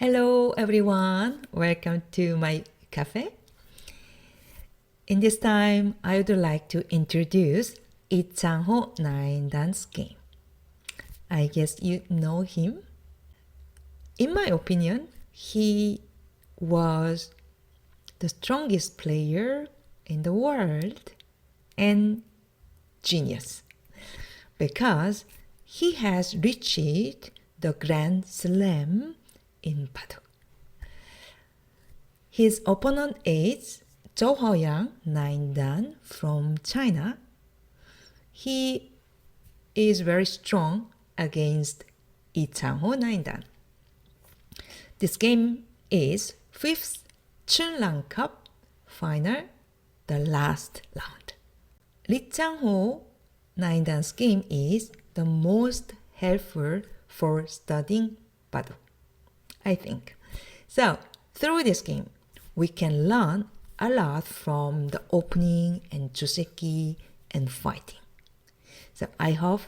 Hello everyone, welcome to my cafe. In this time, I would like to introduce Chang-ho 9 dance game. I guess you know him. In my opinion, he was the strongest player in the world and genius because he has reached the Grand Slam in Baduk. His opponent is Zhou 9 dan from China. He is very strong against Chang-ho 9 dan. This game is 5th Chunlan Cup final, the last round. Chang-ho 9 dan's game is the most helpful for studying Baduk, I think. So, through this game, we can learn a lot from the opening and Joseki and fighting. So, I hope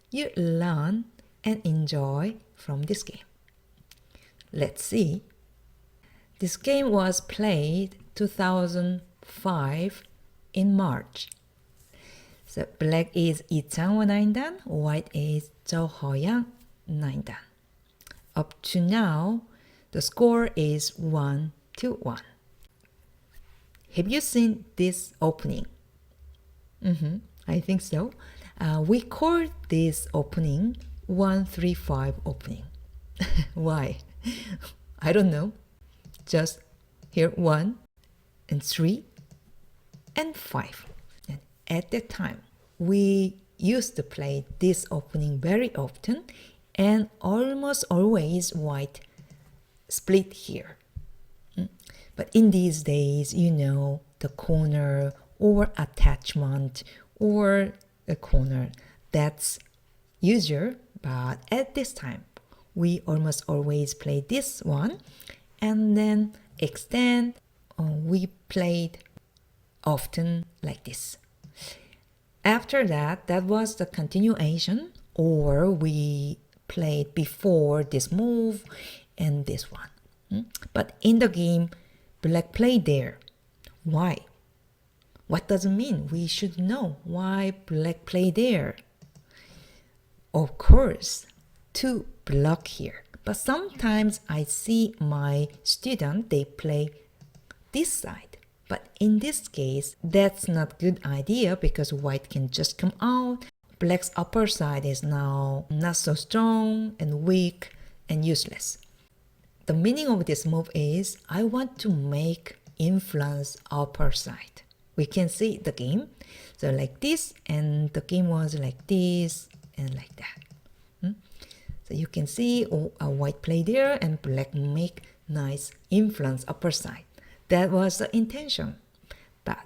you learn and enjoy from this game. Let's see. This game was played 2005 in March. So, black is Chang-ho 9 dan, white is Zhou 9 dan. Up to now, the score is 1-1. Have you seen this opening? I think so. We call this opening 1-3-5 opening. Why? I don't know. Just here 1 and 3 and 5. And at that time, we used to play this opening very often and almost always white split here. But in these days, you know, the corner or attachment or a corner, that's usual. But at this time, we almost always play this one and then extend. We played often like this. After that, that was the continuation, or we played before this move and this one. But in the game, black played there. Why? What does it mean? We should know why black played there. Of course, to block here. But sometimes I see my student, they play this side. But in this case, that's not a good idea because white can just come out. Black's upper side is now not so strong and weak and useless. The meaning of this move is I want to make influence upper side. We can see the game. So like this, and the game was like this and like that. So you can see a white play there and black make nice influence upper side. That was the intention. But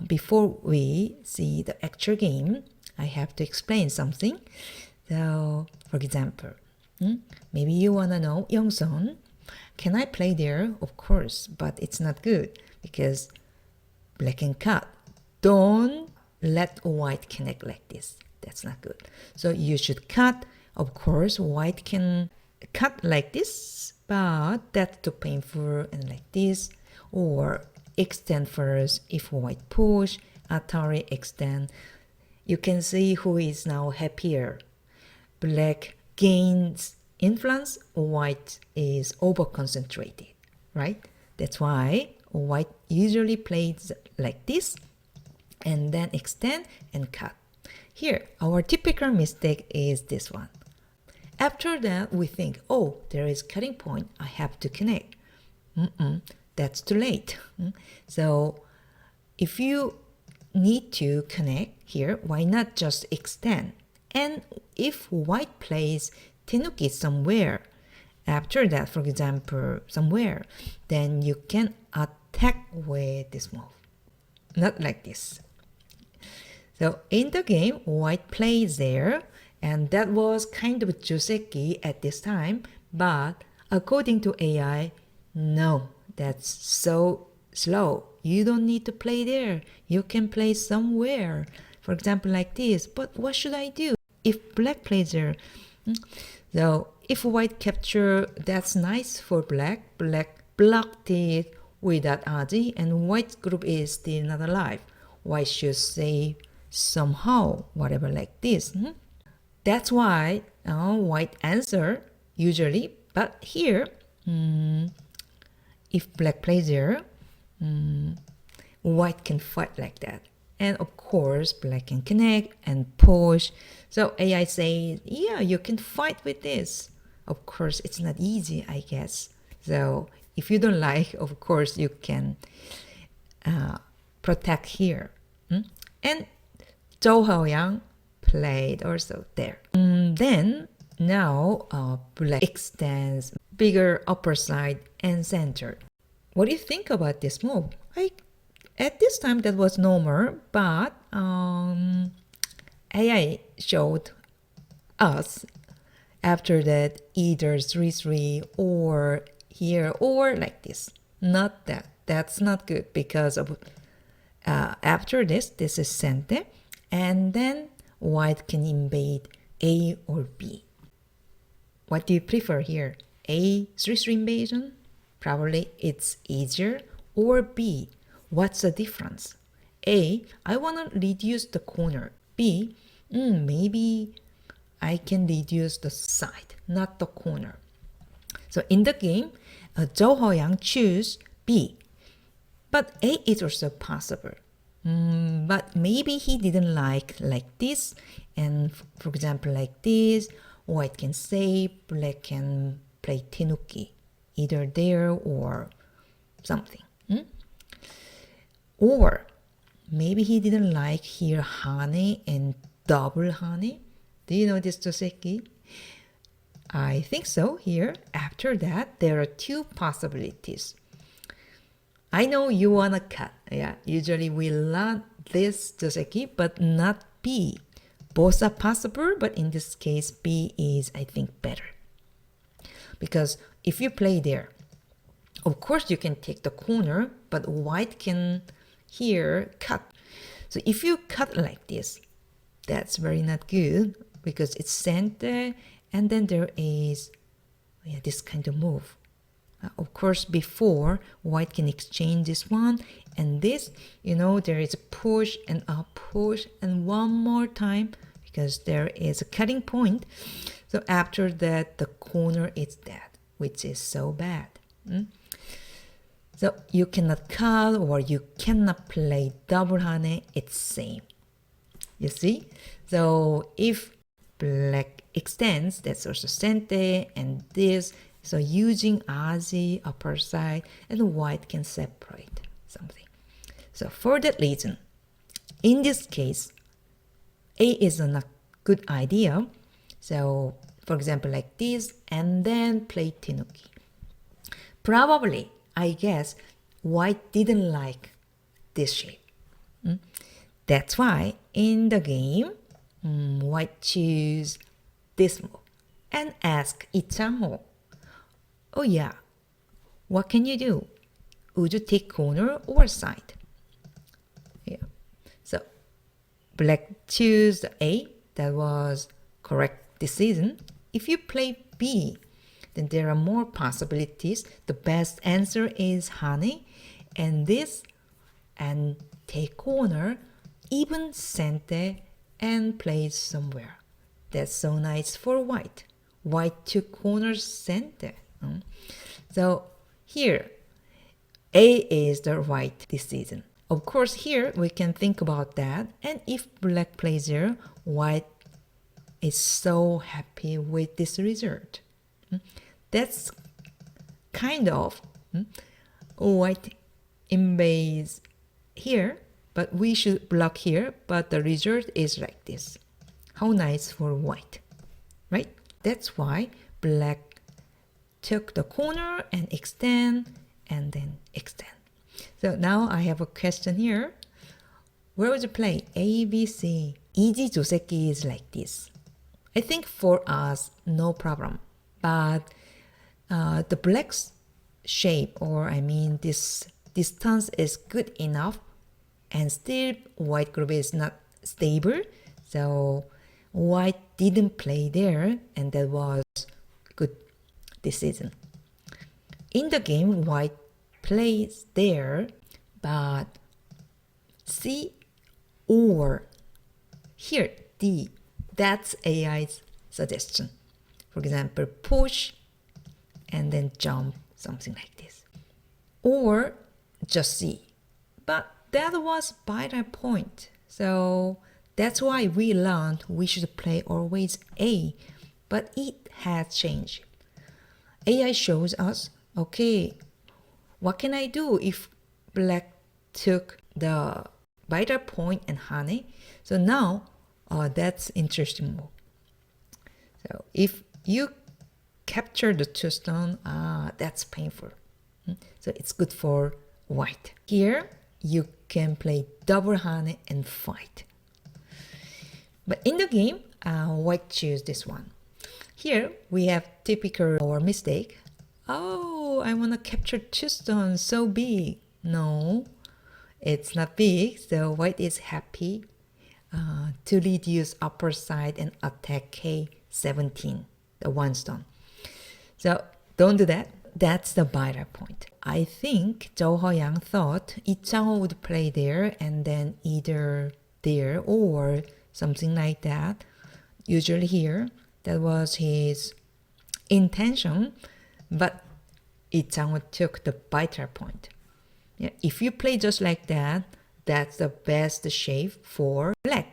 before we see the actual game, I have to explain something. So, for example, maybe you want to know, Youngson, can I play there? Of course, but it's not good because black can cut. Don't let white connect like this. That's not good. So you should cut. Of course, white can cut like this, but that's too painful and like this. Or extend first if white push, Atari extend. You can see who is now happier. Black gains influence, white is over concentrated, right? That's why white usually plays like this and then extend and cut. Here, our typical mistake is this one. After that, we think, oh, there is cutting point, I have to connect. That's too late. So if you need to connect here, why not just extend? And if white plays tenuki somewhere, after that, for example, somewhere, then you can attack with this move. Not like this. So in the game, white plays there, and that was kind of Joseki at this time, but according to AI, no, that's so slow. You don't need to play there. You can play somewhere. For example, like this. But what should I do if black plays there? So if white capture, that's nice for black. Black blocked it without Aji, and white group is still not alive. White should say somehow, whatever like this. That's why white answer usually, but here, if black plays here, white can fight like that. And of course, black can connect and push. So AI says, yeah, you can fight with this. Of course, it's not easy, I guess. So if you don't like, of course, you can protect here. And Zhou Haoyang played also there. Then now black extends bigger upper side and center. What do you think about this move? At this time that was normal, but AI showed us after that either 3-3 or here or like this. Not that. That's not good because of after this is center, and then white can invade A or B. What do you prefer here? A 3-3 invasion? Probably it's easier. Or B, what's the difference? A, I want to reduce the corner. B, maybe I can reduce the side, not the corner. So in the game, Zhou Haoyang choose B. But A is also possible. But maybe he didn't like this. And for example, like this, white can save, black can play tenuki, either there or something. Or maybe he didn't like here hane and double hane. Do you know this, Joseki? I think so here. After that, there are two possibilities. I know you want to cut. Yeah, usually we learn this, Joseki, but not B. Both are possible, but in this case, B is, I think, better. Because if you play there, of course you can take the corner, but white can here cut. So if you cut like this, that's very not good because it's center, and then there is this kind of move. Of course, before white can exchange this one and this, there is a push and a push and one more time because there is a cutting point. So after that, the corner is dead, which is so bad. So you cannot cut or you cannot play double hane, it's same. You see? So if black extends, that's also center and this. So using Azi upper side and white can separate something. So for that reason, in this case, A is not a good idea. So for example, like this, and then play tenuki. Probably, I guess, white didn't like this shape. That's why in the game, white choose this move and ask Chang-ho, oh yeah, what can you do? Would you take corner or side? Yeah. So black choose the A. That was correct decision. If you play B, then there are more possibilities. The best answer is hane and this, and take corner, even center and play somewhere. That's so nice for white. White took corner center. So here, A is the right decision. Of course, here we can think about that. And if black plays here, white is so happy with this result. That's kind of white invades here, but we should block here. But the result is like this. How nice for white, right? That's why black took the corner and extend and then extend. So now I have a question here. Where would you play? A, B, C. Easy Joseki is like this. I think for us, no problem. But the black's shape, or I mean this distance is good enough, and still white group is not stable. So white didn't play there, and that was good decision. In the game, white plays there, but C or here, D, that's AI's suggestion. For example, push and then jump, something like this. Or just C. But that was by that point. So that's why we learned we should play always A. But it has changed. AI shows us, okay, what can I do if black took the vital point and hane? So now that's interesting move. So if you capture the two stone, that's painful. So it's good for white. Here you can play double hane and fight. But in the game, white choose this one. Here we have typical or mistake. Oh, I want to capture two stones so big. No, it's not big. So white is happy to reduce upper side and attack K17, the one stone. So don't do that. That's the vital point. I think Chang-ho Yang thought Chang-ho would play there and then either there or something like that. Usually here, that was his intention, but Chang-ho took the vital point. Yeah, if you play just like that, that's the best shape for black.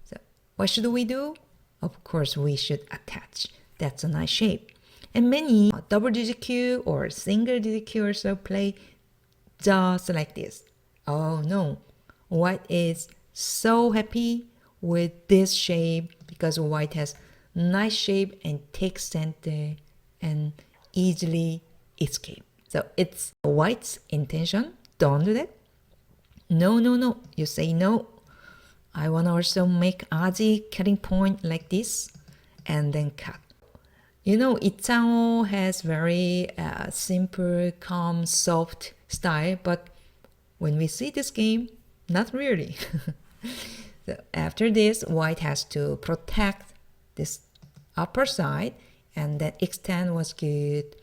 So what should we do? Of course, we should attach. That's a nice shape. And many double DGQ or single DGQ also play just like this. Oh no, white is so happy with this shape because white has nice shape and takes center and easily escape. So it's white's intention. Don't do that. No, no, no. You say no. I want to also make Aji cutting point like this and then cut. You know, Chang-ho has very simple, calm, soft style, but when we see this game, not really. So after this, white has to protect this upper side, and that extend was good.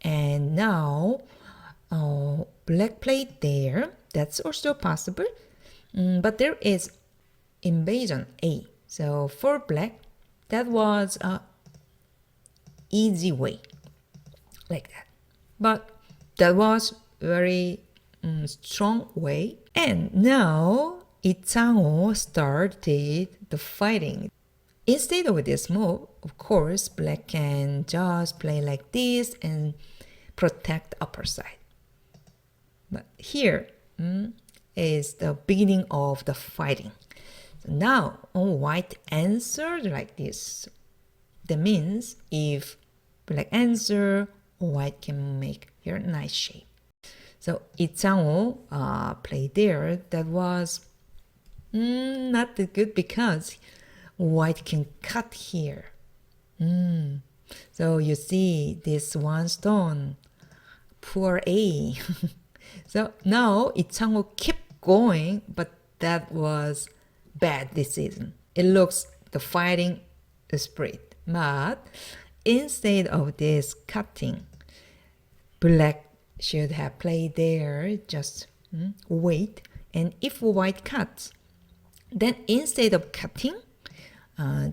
And now, black played there. That's also possible, but there is invasion A. So for black, that was a easy way, like that. But that was very strong way. And now Chang-ho started the fighting. Instead of this move, of course, black can just play like this and protect upper side. But here is the beginning of the fighting. So now white answered like this. That means if black answer, white can make here nice shape. So Chang-ho played there. That was not that good because white can cut here. So you see this one stone, poor A. So now Chang-ho kept going, but that was bad decision. It looks the fighting spirit. But instead of this cutting, black should have played there, just wait. And if white cuts, then instead of cutting,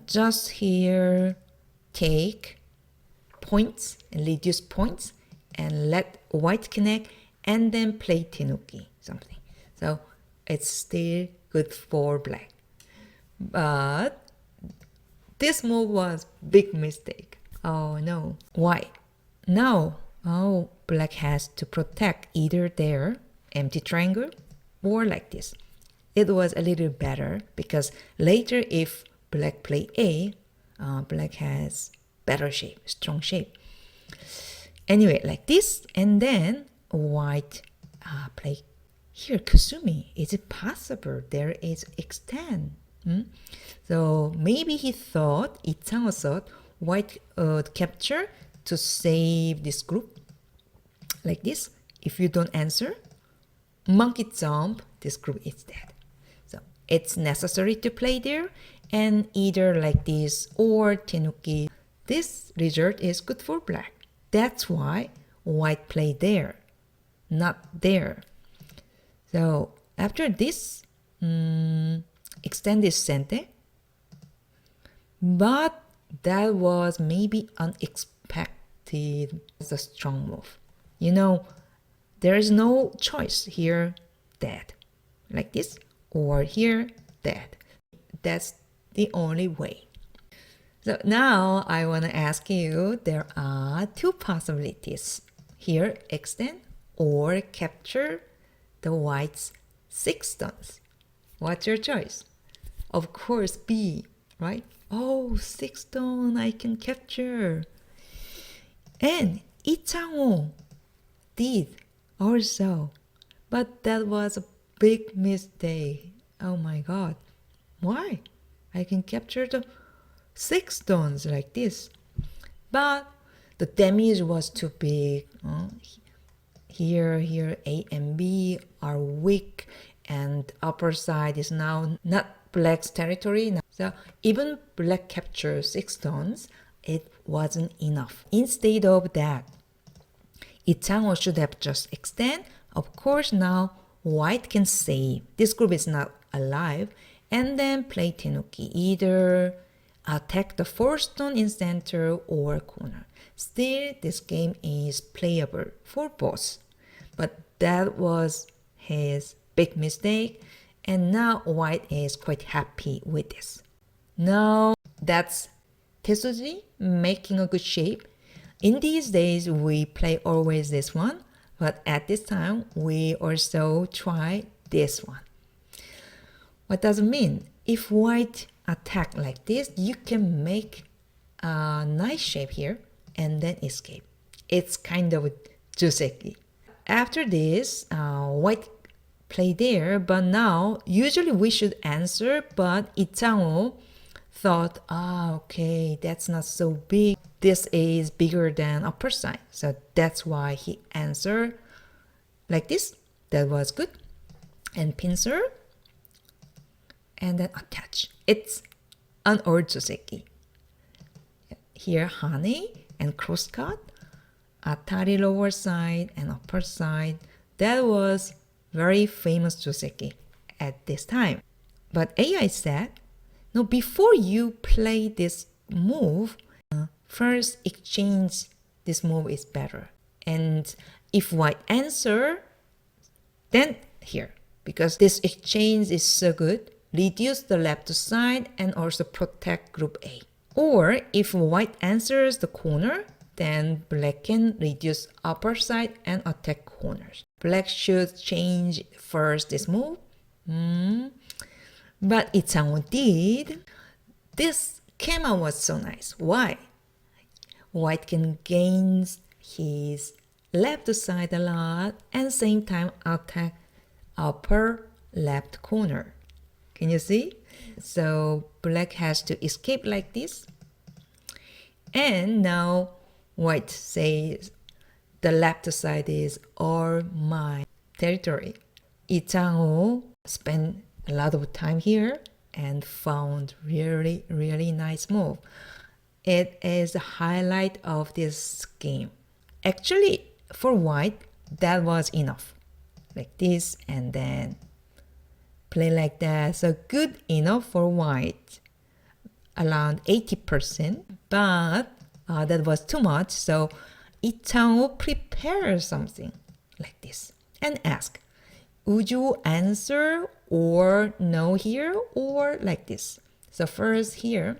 just here take points and reduce points and let white connect and then play tenuki, something. So it's still good for black. But this move was big mistake. Oh no. Why? Now, black has to protect either their empty triangle or like this. It was a little better because later if black play A, black has better shape, strong shape. Anyway, like this, and then white play here Kusumi. Is it possible there is extend? So maybe he thought, Chang-ho thought, white would capture to save this group. Like this, if you don't answer, monkey jump, this group is dead. So it's necessary to play there and either like this or tenuki. This result is good for black. That's why white played there, not there. So after this, extend this sente. But that was maybe unexpected. It's a strong move. You know, there is no choice here, dead. Like this, or here, dead. That's the only way. So now I want to ask you, there are two possibilities. Here, extend or capture the white's 6 stones. What's your choice? Of course, B, right? Oh, 6 stone I can capture. And Chang-ho did also. But that was a big mistake. Oh my god. Why? I can capture the 6 stones like this. But the damage was too big. Here, A and B are weak, and upper side is now not black's territory. So even black captured 6 stones, it wasn't enough. Instead of that, Chang-ho should have just extend. Of course, now white can save. This group is not alive. And then play tenuki. Either attack the 4 stone in center or corner. Still, this game is playable for both. But that was his big mistake. And now white is quite happy with this. Now that's Tesuji making a good shape. In these days, we play always this one. But at this time, we also try this one. What does it mean? If white attack like this, you can make a nice shape here and then escape. It's kind of Joseki. After this, white play there, but now usually we should answer, but Chang-ho thought, okay, that's not so big. This is bigger than upper side. So that's why he answered like this. That was good. And pincer. And then attach. It's an old Joseki. Here, honey and crosscut, atari lower side and upper side. That was very famous Joseki at this time. But AI said, no, before you play this move, first exchange this move is better. And if white answer, then here, because this exchange is so good, reduce the left side and also protect group A. Or if white answers the corner, then black can reduce upper side and attack corners. Black should change first this move. But Chang-ho did. This Kema was so nice. Why? White can gain his left side a lot and same time attack upper left corner. Can you see? So black has to escape like this. And now white says the left side is all my territory. Chang-ho spent a lot of time here and found really, really nice move. It is the highlight of this game. Actually, for white, that was enough. Like this and then play like that. So good enough for white. Around 80%. But that was too much. So Chang-ho prepared something like this and ask, would you answer or no here or like this? So first here,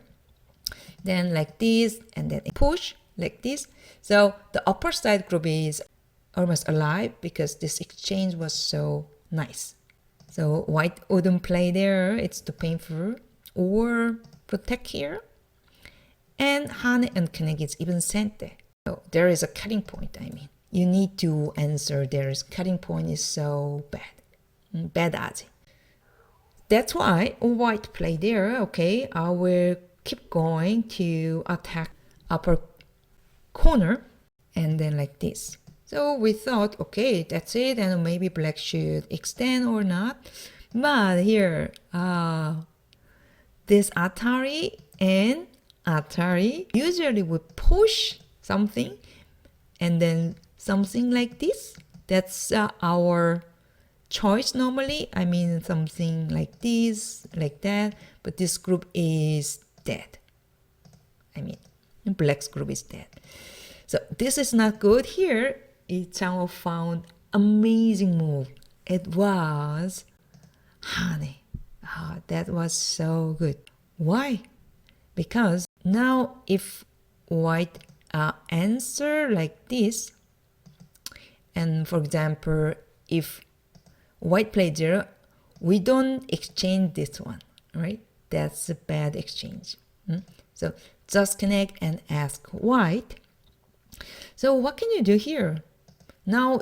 then like this, and then push like this. So the upper side group is almost alive because this exchange was so nice. So white wouldn't play there, it's too painful. Or protect here. And Hane and connect is even sente. So there is a cutting point, I mean. You need to answer there's cutting point is so bad. Bad as. That's why white play there. Okay, I will keep going to attack upper corner and then like this. So we thought, okay, that's it, and maybe black should extend or not. But here, this Atari and Atari usually would push something and then something like this. That's our choice normally. I mean something like this, like that, but this group is dead. I mean, black's group is dead. So this is not good. Here, Chang-ho found amazing move. It was Hane. Oh, that was so good. Why? Because now if white answer like this, and for example, if white play 0, we don't exchange this one, right? That's a bad exchange. So just connect and ask white. So what can you do here? Now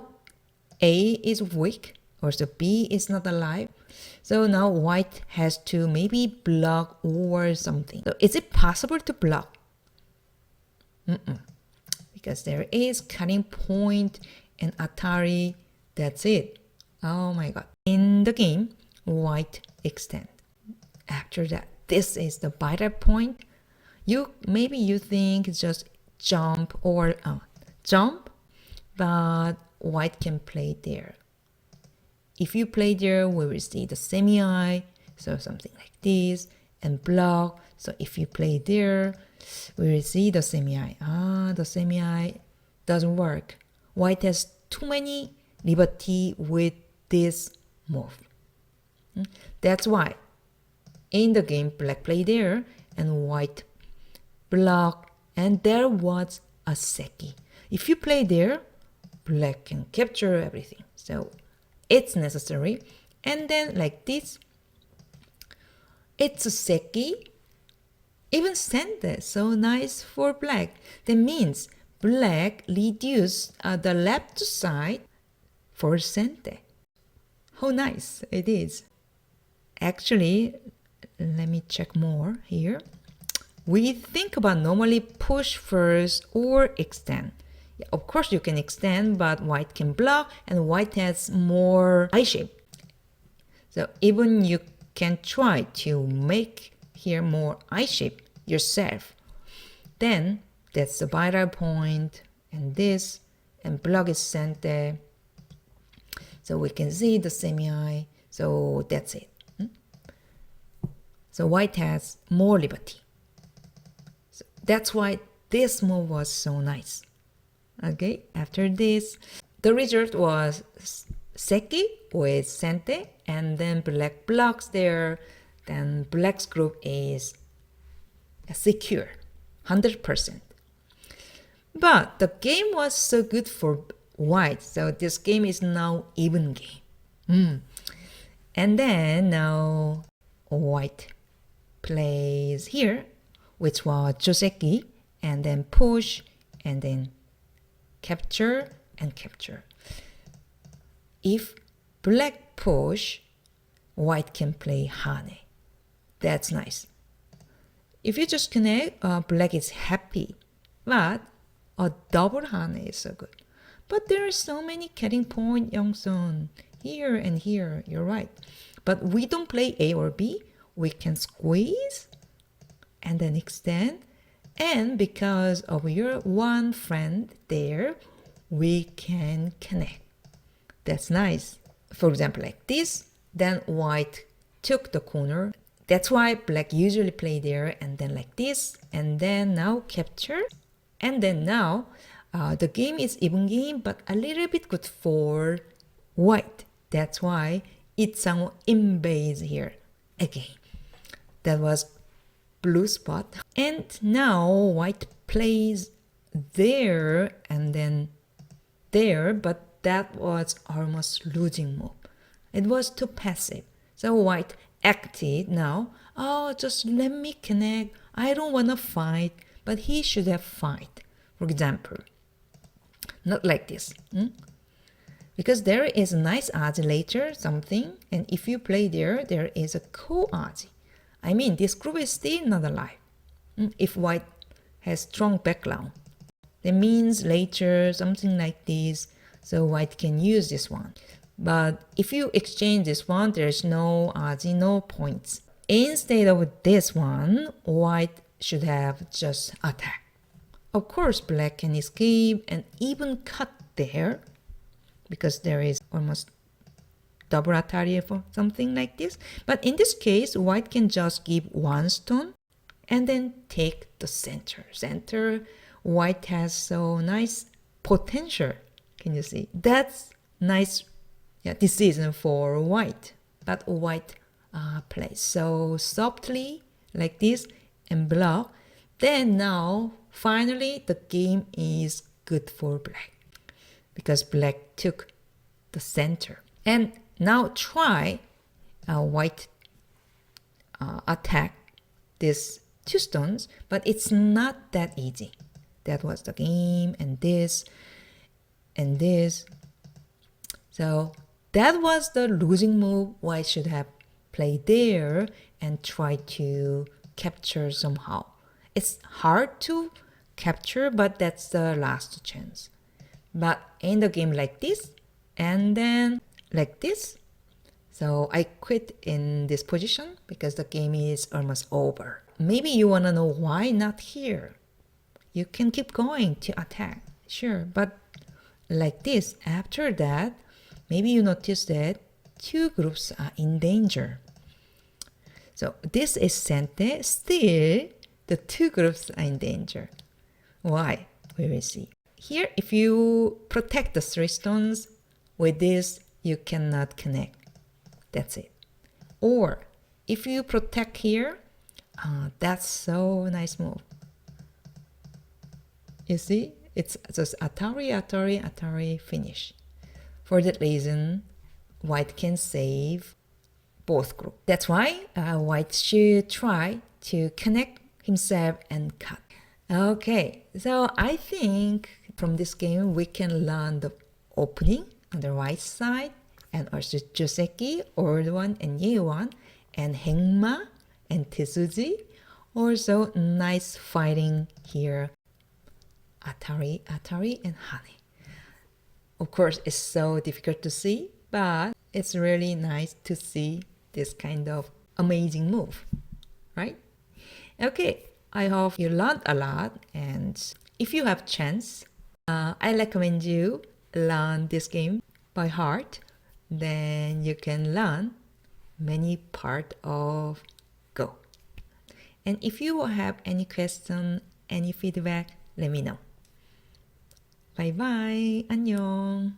A is weak, or so B is not alive. So now white has to maybe block or something. So is it possible to block? Because there is cutting point and Atari. That's it. Oh my god. In the game, white extend. After that, this is the vital point. Maybe you think it's just jump or jump, but white can play there. If you play there, we will see the semi-eye, so something like this, and block. So if you play there, we will see the semi-eye. The semi-eye doesn't work. White has too many liberty with this move. That's why in the game, black play there and white block, and there was a Seki. If you play there, black can capture everything. So it's necessary. And then like this, it's a Seki, even Sente. So nice for black. That means black reduce the left side for Sente. How nice it is. Actually, let me check more here. We think about normally push first or extend. Yeah, of course you can extend, but white can block and white has more I shape. So even you can try to make here more I shape yourself. Then that's the vital point, and this, and block is Sente. So we can see the semi-eye. So that's it. So white has more liberty. So that's why this move was so nice. Okay, after this, the result was Seki with Sente, and then black blocks there. Then black's group is secure, 100%. But the game was so good for white, so this game is now even game. And then now white plays here, which was Joseki, and then push, and then capture and capture. If black push, white can play Hane. That's nice. If you just connect, black is happy, but a double Hane is so good. But there are so many cutting point, Youngsun, here and here, you're right. But we don't play A or B, we can squeeze and then extend, and because of your one friend there, we can connect. That's nice. For example, like this, then white took the corner. That's why black usually play there, and then like this, and then now capture, and then now the game is even game, but a little bit good for white. That's why it's some invades here again. That was blue spot, and now white plays there and then there, but that was almost losing move. It was too passive. So white acted now. Oh, just let me connect. I don't want to fight, but he should have fight. For example, not like this. Because there is a nice odds later, something, and if you play there, there is a co-odds. I mean, this group is still not alive. If white has strong background, that means later something like this, so white can use this one. But if you exchange this one, there's no odds, no points. Instead of this one, white should have just attack. Of course, black can escape and even cut there because there is almost double atari for something like this. But in this case, white can just give one stone and then take the center. Center, white has so nice potential. Can you see? That's nice decision for white. But white plays so softly like this and block. Then now, finally, the game is good for black because black took the center. And now try white attack these two stones, but it's not that easy. That was the game, and this, and this. So that was the losing move. White should have played there and tried to capture somehow. It's hard to capture, but that's the last chance. But in the game like this, and then like this, so I quit in this position because the game is almost over. Maybe you want to know why not here. You can keep going to attack, sure, but like this, after that, maybe you notice that two groups are in danger. So this is Sente, still the two groups are in danger. Why? We will see. Here, if you protect the three stones, with this, you cannot connect. That's it. Or, if you protect here, that's so nice move. You see? It's just Atari, Atari, Atari, finish. For that reason, white can save both groups. That's why white should try to connect himself and cut. Okay, so I think from this game we can learn the opening on the right side and also Joseki, old one and new one, and Hengma and Tetsuji. Also nice fighting here. Atari, Atari, and Honey. Of course, it's so difficult to see, but it's really nice to see this kind of amazing move, right? Okay, I hope you learned a lot, and if you have chance, I recommend you learn this game by heart. Then you can learn many part of Go. And if you have any question, any feedback, let me know. Bye bye. 안녕.